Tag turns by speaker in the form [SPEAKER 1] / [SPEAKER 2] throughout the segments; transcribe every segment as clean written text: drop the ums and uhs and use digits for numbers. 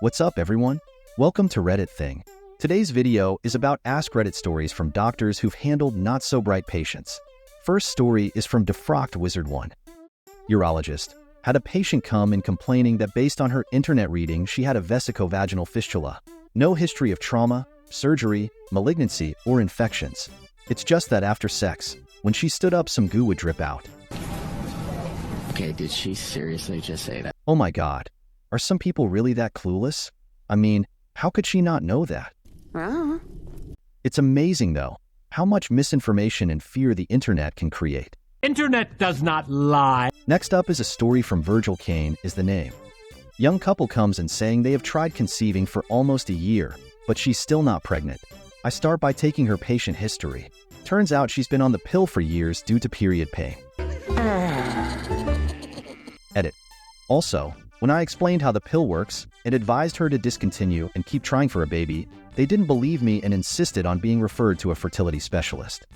[SPEAKER 1] What's up, everyone? Welcome to Reddit Thing. Today's video is about AskReddit stories from doctors who've handled not-so-bright patients. First story is from Defrocked Wizard 1. Urologist had a patient come in complaining that based on her internet reading, she had a vesicovaginal fistula. No history of trauma, surgery, malignancy, or infections. It's just that after sex, when she stood up, some goo would drip out.
[SPEAKER 2] Okay, did she seriously just say that?
[SPEAKER 1] Oh my God. Are some people really that clueless? I mean, how could she not know that? It's amazing, though, how much misinformation and fear the internet can create.
[SPEAKER 3] Internet does not lie.
[SPEAKER 1] Next up is a story from Virgil Kane is the name. Young couple comes in saying they have tried conceiving for almost a year, but she's still not pregnant. I start by taking her patient history. Turns out she's been on the pill for years due to period pain. Edit. Also, when I explained how the pill works and advised her to discontinue and keep trying for a baby, they didn't believe me and insisted on being referred to a fertility specialist.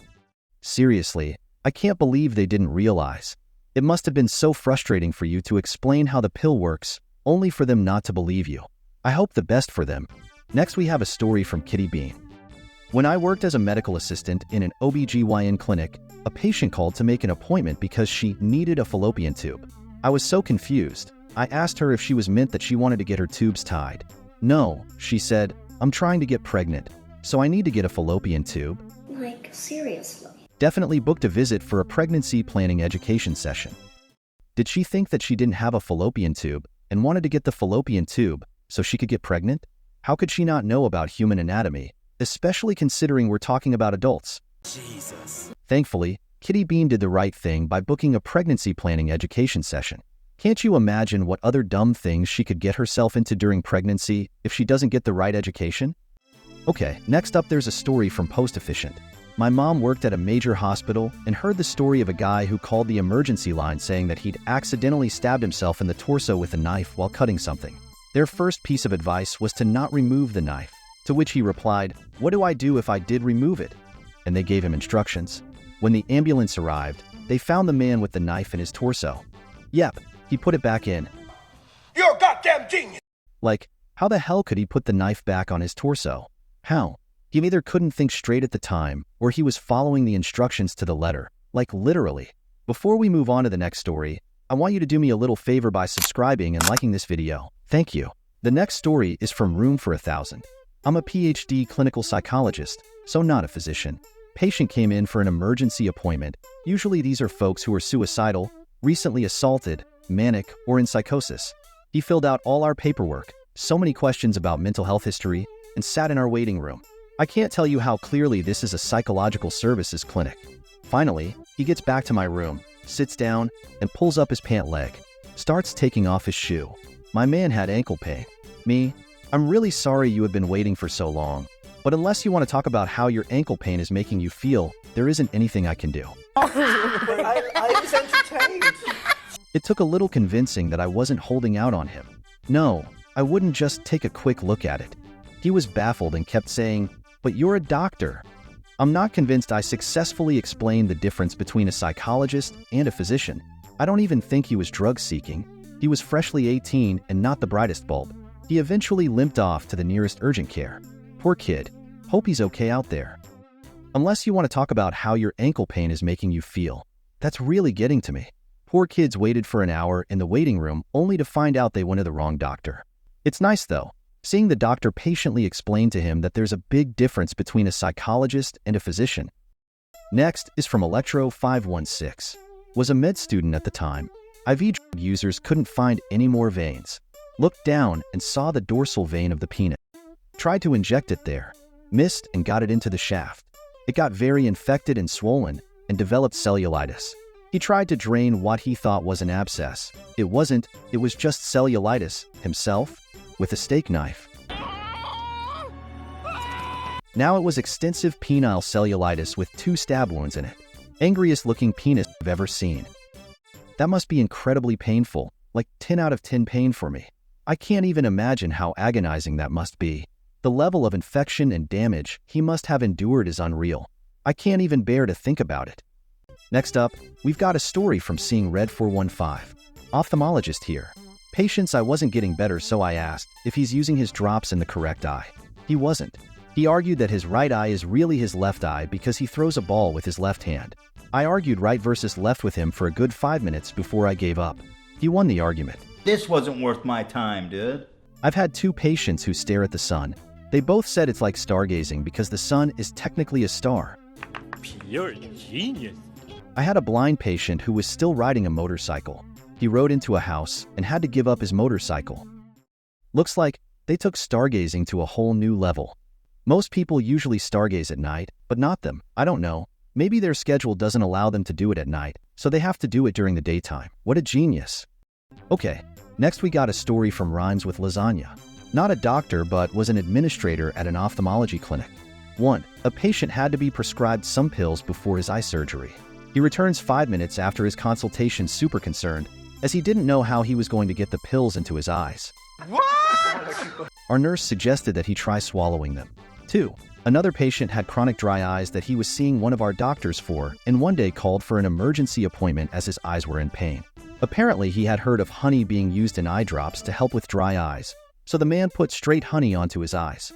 [SPEAKER 1] Seriously, I can't believe they didn't realize. It must have been so frustrating for you to explain how the pill works, only for them not to believe you. I hope the best for them. Next we have a story from Kitty Bean. When I worked as a medical assistant in an OBGYN clinic, a patient called to make an appointment because she needed a fallopian tube. I was so confused. I asked her if she was meant that she wanted to get her tubes tied. No, she said, I'm trying to get pregnant, so I need to get a fallopian tube.
[SPEAKER 4] Like, seriously?
[SPEAKER 1] Definitely booked a visit for a pregnancy planning education session. Did she think that she didn't have a fallopian tube and wanted to get the fallopian tube so she could get pregnant? How could she not know about human anatomy, especially considering we're talking about adults?
[SPEAKER 3] Jesus.
[SPEAKER 1] Thankfully, Kitty Bean did the right thing by booking a pregnancy planning education session. Can't you imagine what other dumb things she could get herself into during pregnancy if she doesn't get the right education? Okay, next up there's a story from Post-Efficient. My mom worked at a major hospital and heard the story of a guy who called the emergency line saying that he'd accidentally stabbed himself in the torso with a knife while cutting something. Their first piece of advice was to not remove the knife, to which he replied, "What do I do if I did remove it?" And they gave him instructions. When the ambulance arrived, they found the man with the knife in his torso. Yep, he put it back in.
[SPEAKER 3] You're a goddamn genius!
[SPEAKER 1] Like, how the hell could he put the knife back on his torso? How? He either couldn't think straight at the time, or he was following the instructions to the letter. Like, literally. Before we move on to the next story, I want you to do me a little favor by subscribing and liking this video. Thank you. The next story is from Room for 1,000. I'm a PhD clinical psychologist, so not a physician. Patient came in for an emergency appointment. Usually these are folks who are suicidal, recently assaulted, manic, or in psychosis. He filled out all our paperwork, so many questions about mental health history, and sat in our waiting room. I can't tell you how clearly this is a psychological services clinic. Finally, he gets back to my room, sits down, and pulls up his pant leg. Starts taking off his shoe. My man had ankle pain. Me, I'm really sorry you have been waiting for so long, but unless you want to talk about how your ankle pain is making you feel, there isn't anything I can do.
[SPEAKER 5] I was entertained.
[SPEAKER 1] It took a little convincing that I wasn't holding out on him. No, I wouldn't just take a quick look at it. He was baffled and kept saying, "But you're a doctor." I'm not convinced I successfully explained the difference between a psychologist and a physician. I don't even think he was drug-seeking. He was freshly 18 and not the brightest bulb. He eventually limped off to the nearest urgent care. Poor kid. Hope he's okay out there. Unless you want to talk about how your ankle pain is making you feel. That's really getting to me. Poor kids waited for an hour in the waiting room only to find out they went to the wrong doctor. It's nice, though, seeing the doctor patiently explain to him that there's a big difference between a psychologist and a physician. Next is from Electro516. Was a med student at the time. IV drug users couldn't find any more veins. Looked down and saw the dorsal vein of the penis. Tried to inject it there. Missed and got it into the shaft. It got very infected and swollen and developed cellulitis. He tried to drain what he thought was an abscess. It wasn't, it was just cellulitis, himself, with a steak knife. Now it was extensive penile cellulitis with 2 stab wounds in it. Angriest looking penis I've ever seen. That must be incredibly painful, like 10 out of 10 pain for me. I can't even imagine how agonizing that must be. The level of infection and damage he must have endured is unreal. I can't even bear to think about it. Next up, we've got a story from Seeing Red 415. Ophthalmologist here. Patience, I wasn't getting better, so I asked if he's using his drops in the correct eye. He wasn't. He argued that his right eye is really his left eye because he throws a ball with his left hand. I argued right versus left with him for a good 5 minutes before I gave up. He won the argument.
[SPEAKER 6] This wasn't worth my time, dude.
[SPEAKER 1] I've had 2 patients who stare at the sun. They both said it's like stargazing because the sun is technically a star.
[SPEAKER 3] You're a genius.
[SPEAKER 1] I had a blind patient who was still riding a motorcycle. He rode into a house and had to give up his motorcycle. Looks like they took stargazing to a whole new level. Most people usually stargaze at night, but not them. I don't know. Maybe their schedule doesn't allow them to do it at night, so they have to do it during the daytime. What a genius. Okay, next we got a story from Rhymes with Lasagna. Not a doctor, but was an administrator at an ophthalmology clinic. 1. A patient had to be prescribed some pills before his eye surgery. He returns 5 minutes after his consultation super concerned, as he didn't know how he was going to get the pills into his eyes. What? Our nurse suggested that he try swallowing them. 2. Another patient had chronic dry eyes that he was seeing one of our doctors for, and one day called for an emergency appointment as his eyes were in pain. Apparently, he had heard of honey being used in eye drops to help with dry eyes, so the man put straight honey onto his eyes.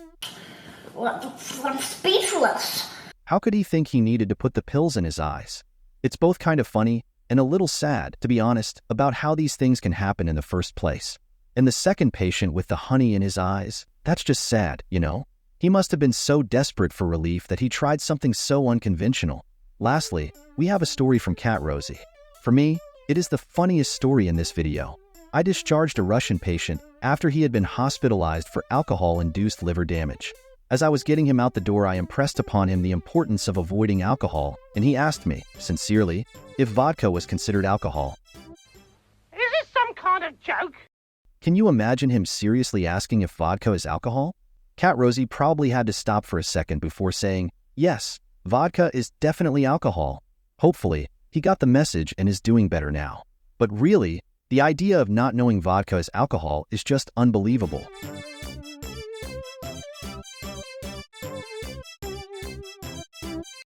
[SPEAKER 4] I'm speechless.
[SPEAKER 1] How could he think he needed to put the pills in his eyes? It's both kind of funny and a little sad, to be honest, about how these things can happen in the first place. And the second patient with the honey in his eyes, that's just sad, you know? He must have been so desperate for relief that he tried something so unconventional. Lastly, we have a story from Cat Rosie. For me, it is the funniest story in this video. I discharged a Russian patient after he had been hospitalized for alcohol-induced liver damage. As I was getting him out the door, I impressed upon him the importance of avoiding alcohol, and he asked me, sincerely, if vodka was considered alcohol.
[SPEAKER 3] Is this some kind of joke?
[SPEAKER 1] Can you imagine him seriously asking if vodka is alcohol? Cat Rosie probably had to stop for a second before saying, yes, vodka is definitely alcohol. Hopefully, he got the message and is doing better now. But really, the idea of not knowing vodka is alcohol is just unbelievable.